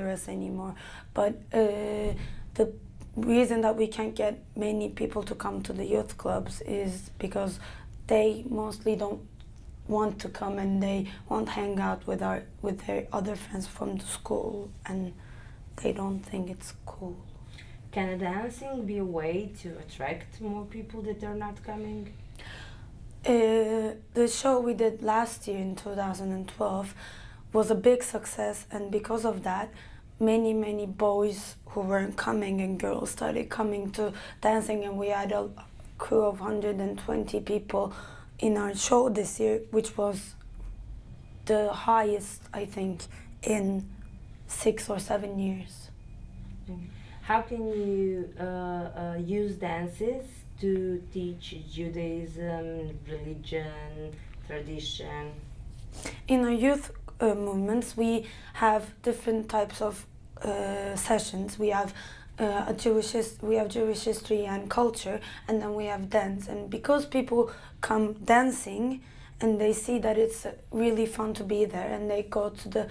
us anymore. But the reason that we can't get many people to come to the youth clubs is because they mostly don't want to come, and they won't hang out with their other friends from the school, and they don't think it's cool. Can dancing be a way to attract more people that are not coming? The show we did last year in 2012 was a big success, and because of that, many boys who weren't coming and girls started coming to dancing, and we had a crew of 120 people in our show this year, which was the highest, I think, in 6 or 7 years. How can you use dances to teach Judaism, religion, tradition? In our youth movements, we have different types of sessions. We have Jewish history and culture, and then we have dance. And because people come dancing, and they see that it's really fun to be there, and they go to the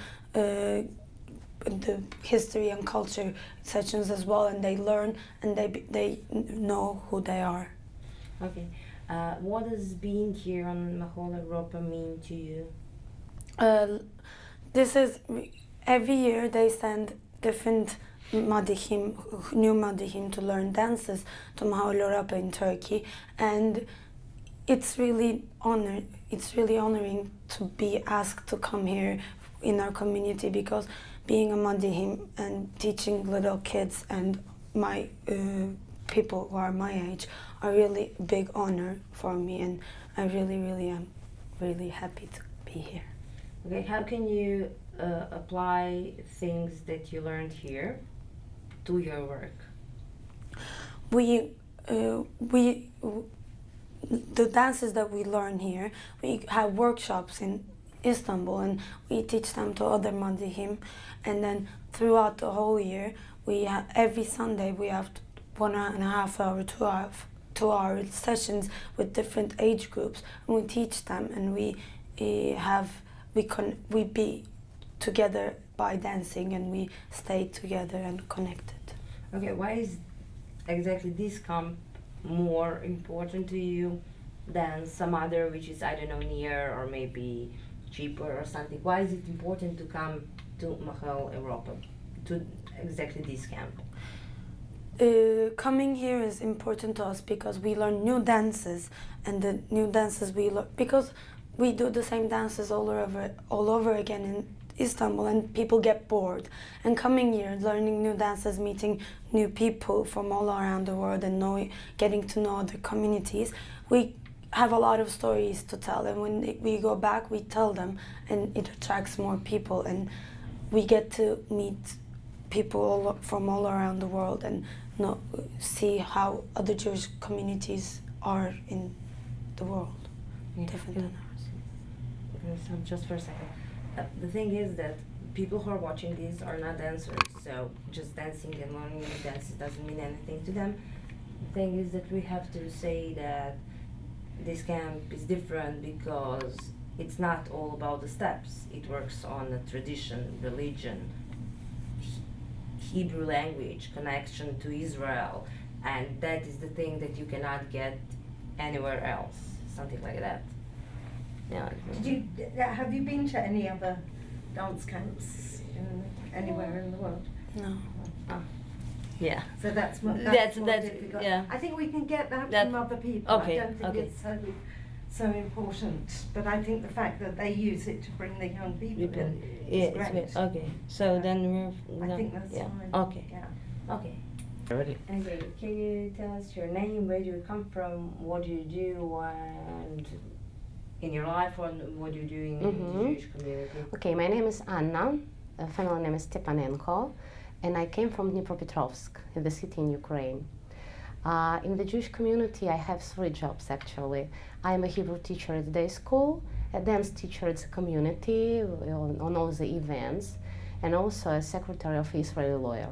history and culture sessions as well, and they learn, and they know who they are. Okay. What does being here on Mahol Europa mean to you? This is every year they send different madihim, new madihim, to learn dances to Mahol Europa in Turkey, and it's really honoring to be asked to come here in our community, because being a madihim and teaching little kids and my people who are my age are really a big honor for me, and I really am really happy to be here. Okay, how can you apply things that you learned here to your work? The dances that we learn here, we have workshops in Istanbul, and we teach them to other madihim, and then throughout the whole year, every Sunday we have 1.5 hour, 2 hour sessions with different age groups, and we teach them, and we be together by dancing, and we stay together and connected. Okay, why is exactly this camp more important to you than some other which is, I don't know, near or maybe cheaper or something? Why is it important to come to Mahal Europa, to exactly this camp? Coming here is important to us because we learn new dances, and the new dances we learn, because we do the same dances all over again in Istanbul, and people get bored. And coming here, learning new dances, meeting new people from all around the world, and getting to know other communities, we have a lot of stories to tell. And when we go back, we tell them, and it attracts more people, and we get to meet people from all around the world and see how other Jewish communities are in the world, different than ours. So just for a second. The thing is that people who are watching this are not dancers, so just dancing and learning new dances doesn't mean anything to them. The thing is that we have to say that this camp is different because it's not all about the steps. It works on the tradition, religion, Hebrew language, connection to Israel, and that is the thing that you cannot get anywhere else, something like that. Yeah. Have you been to any other dance camps anywhere in the world? No. Oh. Yeah. So that's more difficult. Yeah. I think we can get that from other people. Okay, I don't think it's so important, but I think the fact that they use it to bring the young people in is great. Okay. So then I think that's fine. Okay. Yeah. Okay. Ready? Okay. Can you tell us your name, where do you come from, what do you do, and in your life, what do you do in the Jewish community? Okay, my name is Anna, family name is Stepanenko, and I came from Dnipropetrovsk, the city in Ukraine. In the Jewish community, I have 3 jobs actually. I'm a Hebrew teacher at day school, a dance teacher at the community on all the events, and also a secretary of Israeli lawyer.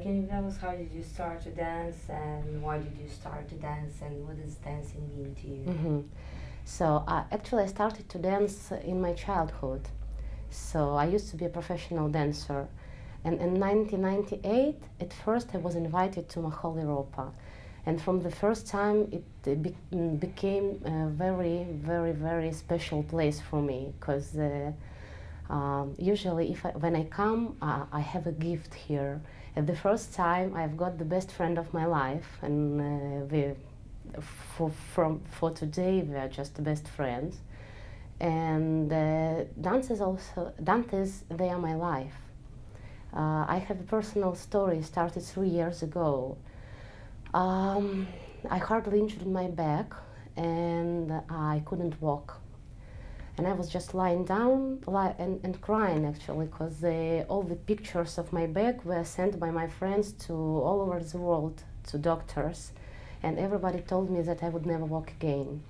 Can you tell us how did you start to dance, and why did you start to dance, and what does dancing mean to you? So actually I started to dance in my childhood. So I used to be a professional dancer. And in 1998, at first I was invited to Mahol Europa. And from the first time, it became a very, very, very special place for me, because usually when I come, I have a gift here. At the first time, I've got the best friend of my life, and for today, we are just the best friends. And dances, they are my life. I have a personal story started 3 years ago. I hardly injured my back and I couldn't walk. And I was just lying down and crying actually, because all the pictures of my back were sent by my friends to all over the world, to doctors. And everybody told me that I would never walk again.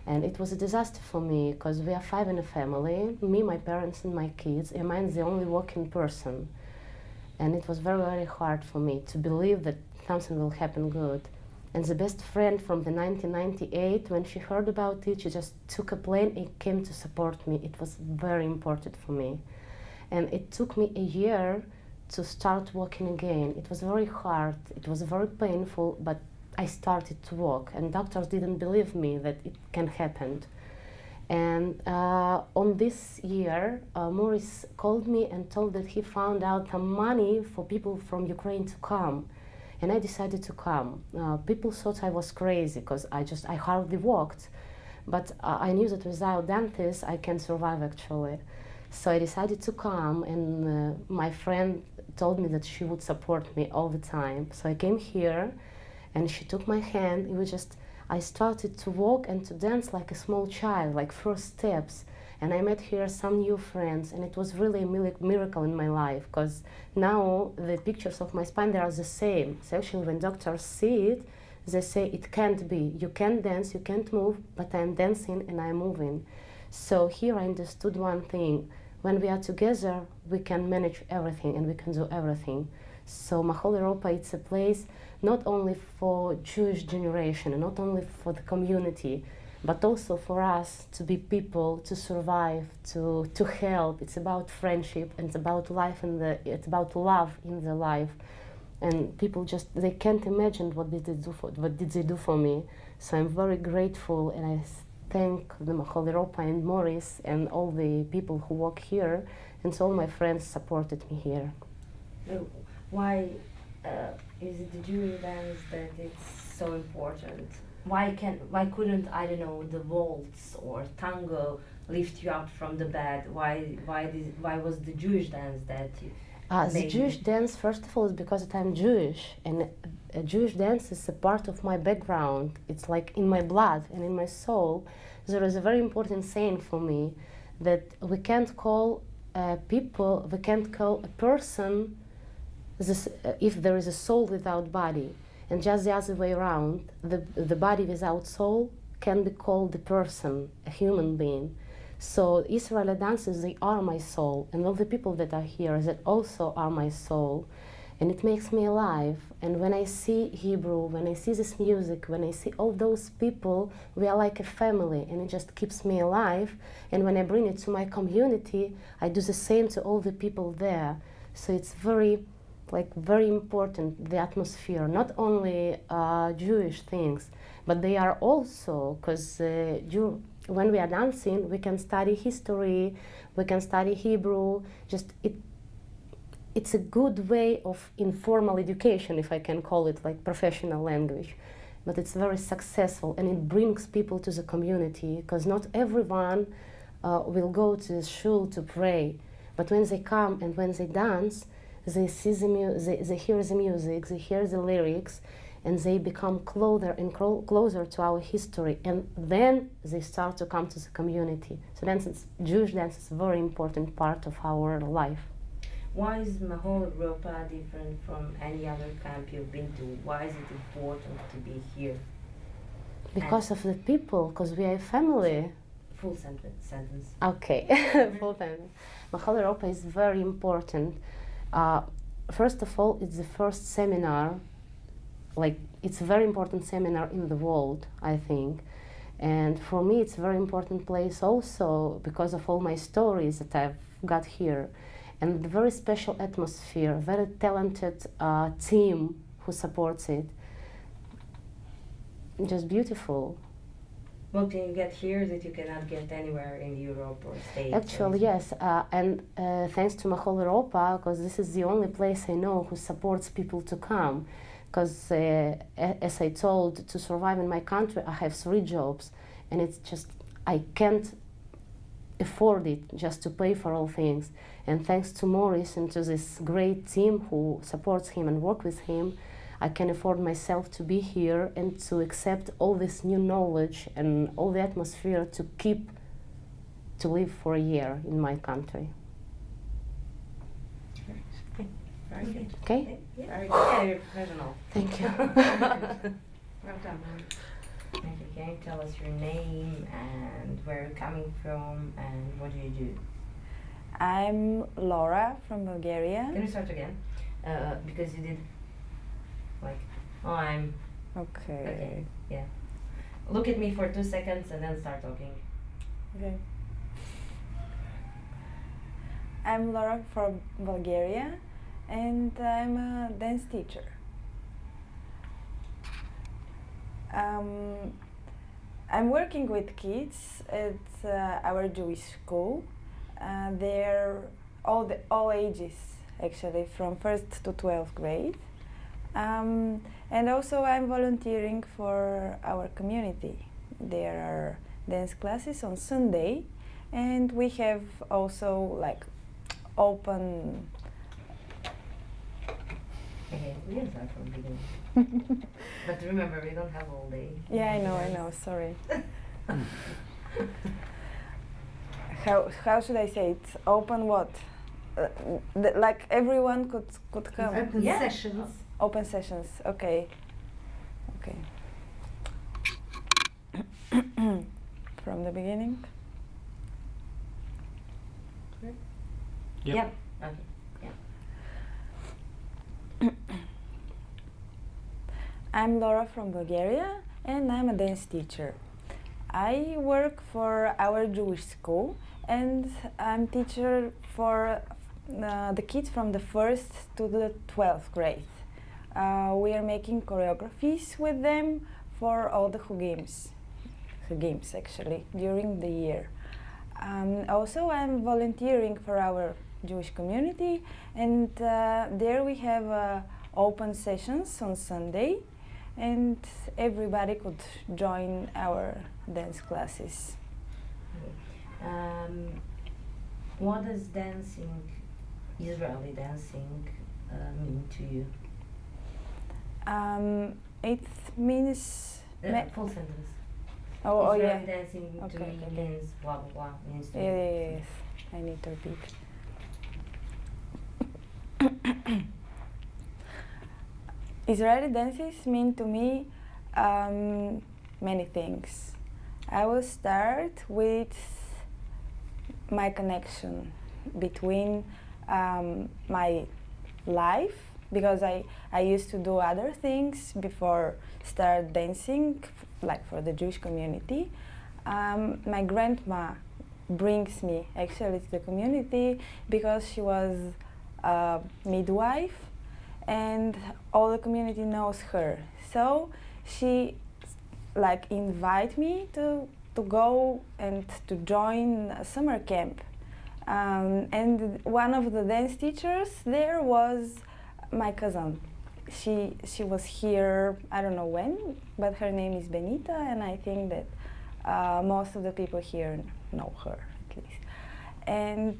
And it was a disaster for me, because we are 5 in a family, me, my parents and my kids, and I'm the only walking person. And it was very, very hard for me to believe that something will happen good. And the best friend from the 1998, when she heard about it, she just took a plane and came to support me. It was very important for me. And it took me a year to start walking again. It was very hard, it was very painful, but I started to walk. And doctors didn't believe me that it can happen. And on this year, Maurice called me and told that he found out some money for people from Ukraine to come. And I decided to come. People thought I was crazy, because I hardly walked. But I knew that without dances, I can survive actually. So I decided to come, and my friend told me that she would support me all the time. So I came here, and she took my hand. It was just, I started to walk and to dance like a small child, like first steps. And I met here some new friends, and it was really a miracle in my life, because now the pictures of my spine, they are the same. So actually when doctors see it, they say it can't be. You can't dance, you can't move, but I'm dancing and I'm moving. So here I understood one thing. When we are together, we can manage everything and we can do everything. So Mahol Europa, it's a place not only for Jewish generation and not only for the community, but also for us to be people, to survive, to help. It's about friendship, and it's about life, and it's about love in the life. And people just, they can't imagine what did they do for me. So I'm very grateful, and I thank the Mahol Europa and Maurice and all the people who work here, and so all my friends supported me here. Why is it the Jewish dance that it's so important? Why couldn't, I don't know, the waltz or tango lift you up from the bed? Why was the Jewish dance that you The Jewish dance, first of all, is because I'm Jewish, and Jewish dance is a part of my background. It's like in my blood and in my soul. There is a very important saying for me that we can't call we can't call a person if there is a soul without body. And just the other way around, the body without soul can be called the person, a human being. So Israeli dances, they are my soul, and all the people that are here, that also are my soul, and it makes me alive. And when I see Hebrew, when I see this music, when I see all those people, we are like a family, and it just keeps me alive. And when I bring it to my community, I do the same to all the people there. So it's very important, the atmosphere, not only Jewish things, but they are also, because when we are dancing, we can study history, we can study Hebrew. Just it's a good way of informal education, if I can call it like professional language. But it's very successful, and it brings people to the community, because not everyone will go to the shul to pray. But when they come and when they dance, they see they hear the music, they hear the lyrics, and they become closer to our history, and then they start to come to the community. So Jewish dance is a very important part of our life. Why is Mahol Europa different from any other camp you've been to? Why is it important to be here? Because of the people, because we are a family. Full sentence. Okay, full sentence. Mahol Europa is very important. First of all, it's the first seminar, it's a very important seminar in the world, I think. And for me, it's a very important place also because of all my stories that I've got here, and the very special atmosphere, very talented team who supports it. Just beautiful. What can you get here that you cannot get anywhere in Europe or States? Actually, yes, and thanks to Mahol Europa, because this is the only place I know who supports people to come. Because, as I told, to survive in my country, I have 3 jobs, and it's just, I can't afford it just to pay for all things. And thanks to Maurice and to this great team who supports him and work with him, I can afford myself to be here and to accept all this new knowledge and all the atmosphere to live for a year in my country. Very good. Okay? Yeah, Very yeah, you're professional. Thank you. Well done, Mary. Okay, can you tell us your name and where you're coming from and what do you do? I'm Laura from Can Bulgaria. you start again? Because you did like, oh, I'm, Okay. okay, yeah. Look at me for 2 seconds and then start talking. Okay. I'm Laura from Bulgaria and I'm a dance teacher. I'm working with kids at our Jewish school. They're all ages actually, from 1st to 12th grade. And also I'm volunteering for our community. There are dance classes on Sunday, and we have also like open. Okay, we can start from the beginning. But remember, we don't have all day. Yeah, I know. Sorry. How should I say it? Open what? Like everyone could come. Open Yeah. sessions. Open sessions. Okay. From the beginning. Yep. Yeah. Okay. Yeah. I'm Laura from Bulgaria and I'm a dance teacher. I work for our Jewish school and I'm teacher for the kids from the 1st to the 12th grade. We are making choreographies with them for all the games actually during the year. Also, I'm volunteering for our Jewish community, and there we have open sessions on Sunday, and everybody could join our dance classes. What does dancing, Israeli dancing, mean to you? It means Full sentence. oh Israeli yeah. dancing to Okay, me okay. means blah blah blah. Means to Yes, I need to repeat. Israeli dances mean to me many things. I will start with my connection between my life, because I used to do other things before start dancing, like for the Jewish community. My grandma brings me actually to the community because she was a midwife and all the community knows her. So she like invite me to go and to join a summer camp. And one of the dance teachers there was my cousin. She was here, I don't know when, but her name is Benita, and I think that most of the people here know her at least. And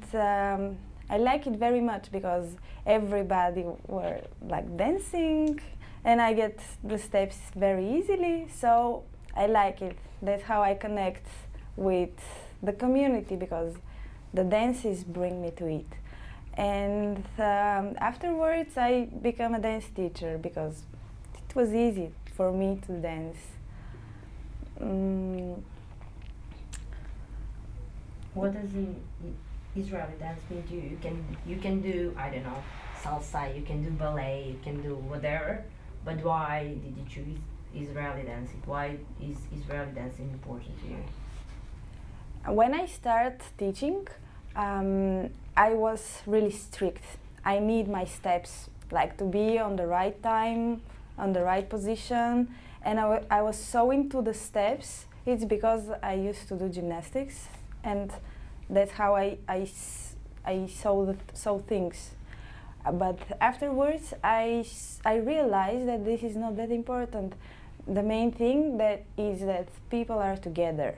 I like it very much because everybody were like dancing, and I get the steps very easily, so I like it. That's how I connect with the community, because the dances bring me to it. And afterwards I became a dance teacher because it was easy for me to dance. What does Israeli dance mean to you? You can do, I don't know, salsa, you can do ballet, you can do whatever, but why did you choose Israeli dancing? Why is Israeli dancing important to you? When I start teaching, I was really strict. I need my steps like to be on the right time, on the right position, and I was so into the steps. It's because I used to do gymnastics, and that's how I saw things. But afterwards, I realized that this is not that important. The main thing that is that people are together.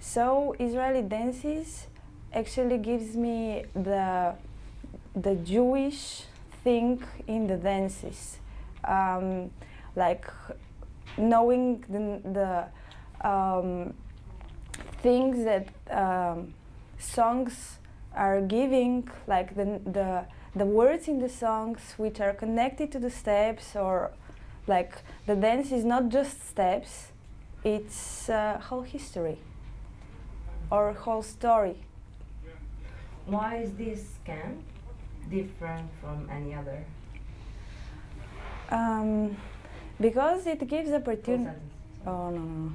So Israeli dances actually gives me the Jewish thing in the dances, like knowing the things that songs are giving, like the words in the songs which are connected to the steps, or like the dance is not just steps, it's whole history or whole story. Why is this camp different from any other? Because it gives Full opportunity. sentence. Oh no.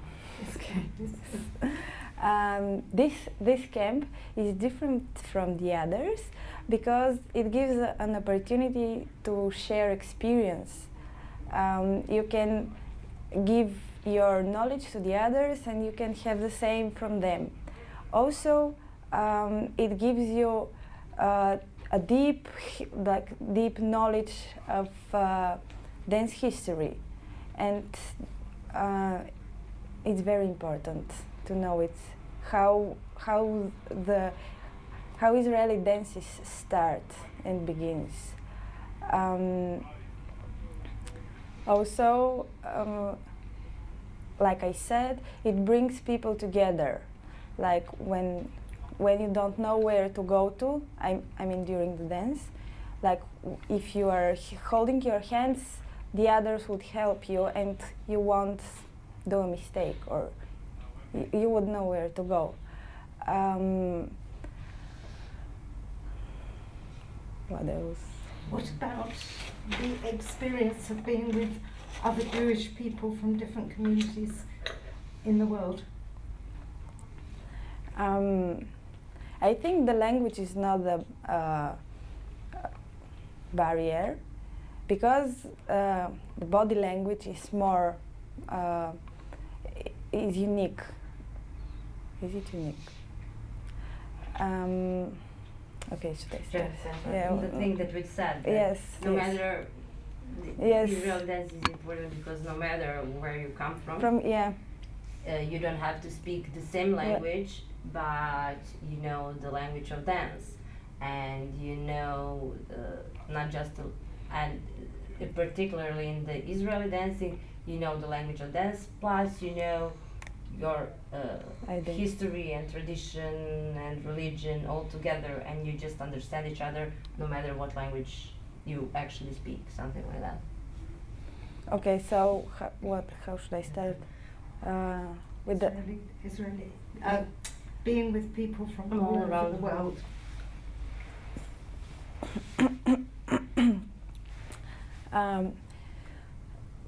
This camp is different from the others because it gives an opportunity to share experience. You can give your knowledge to the others, and you can have the same from them. Also, it gives you a deep knowledge of dance history, and it's very important to know it, how Israeli dances start and begins. Also, like I said, it brings people together. Like when you don't know where to go to, I mean during the dance, like if you are holding your hands, the others would help you, and you won't do a mistake, or you would know where to go. What else? What about the experience of being with other Jewish people from different communities in the world? I think the language is not the barrier, because the body language is more is unique. Is it unique? Okay, should I start? Yeah, The thing that we said. That yes. No yes. matter. Yes. Israel dance is important because no matter where you come From you don't have to speak the same language, but you know the language of dance, and you know not just and particularly in the Israeli dancing, you know the language of dance, plus you know your history and tradition and religion all together, and you just understand each other no matter what language you actually speak, something like that. Okay, so how should I start? With the Israeli, being with people from all over the world.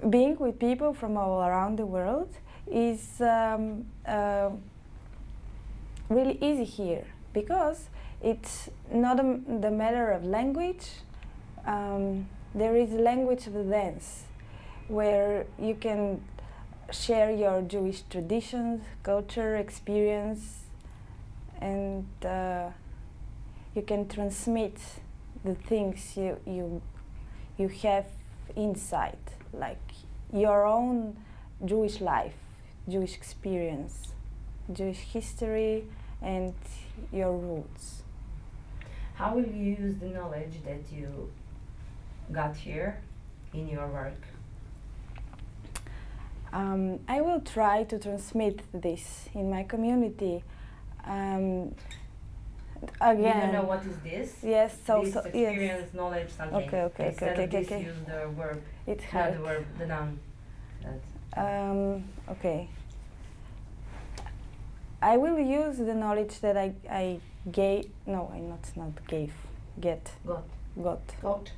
Being with people from all around the world is really easy here, because it's not the matter of language. There is a language of the dance, where you can share your Jewish traditions, culture, experience, and you can transmit the things you have inside, like your own Jewish life, Jewish experience, Jewish history, and your roots. How will you use the knowledge that you got here in your work? I will try to transmit this in my community. Again, You don't know what is this? yes, so This yes. experience, knowledge, something. Okay. Instead of this, use the verb. It's Not hard. the verb, the noun. Okay. I will use the knowledge that I gave. No, I not gave. Got. Got.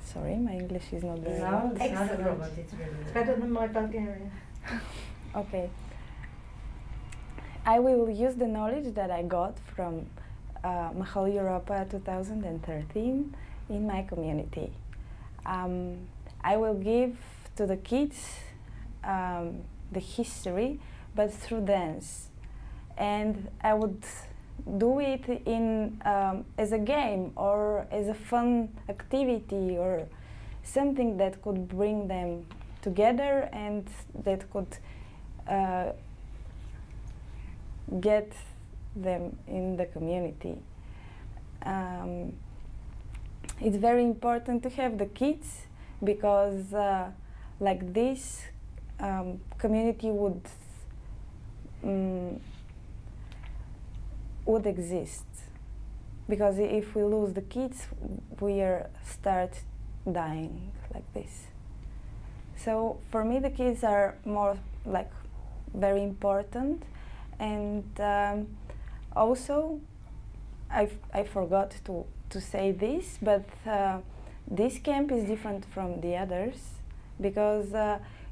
Sorry, my English is not very No, well. it's not a Excellent. robot, it's really It's better than my Bulgarian. Okay. I will use the knowledge that I got from Mahal Europa 2013 in my community. I will give to the kids the history, but through dance. And I would do it in as a game or as a fun activity or something that could bring them together and that could get them in the community. It's very important to have the kids because like this community would exist, because if we lose the kids we start dying like this. So for me the kids are more like very important. And also I forgot to say this, but this camp is different from the others because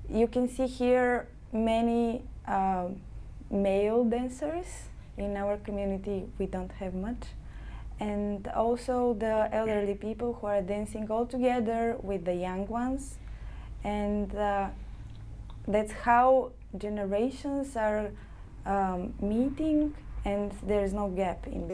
you can see here many male dancers. In our community we don't have much, and also the elderly people who are dancing all together with the young ones, and that's how generations are meeting, and there is no gap in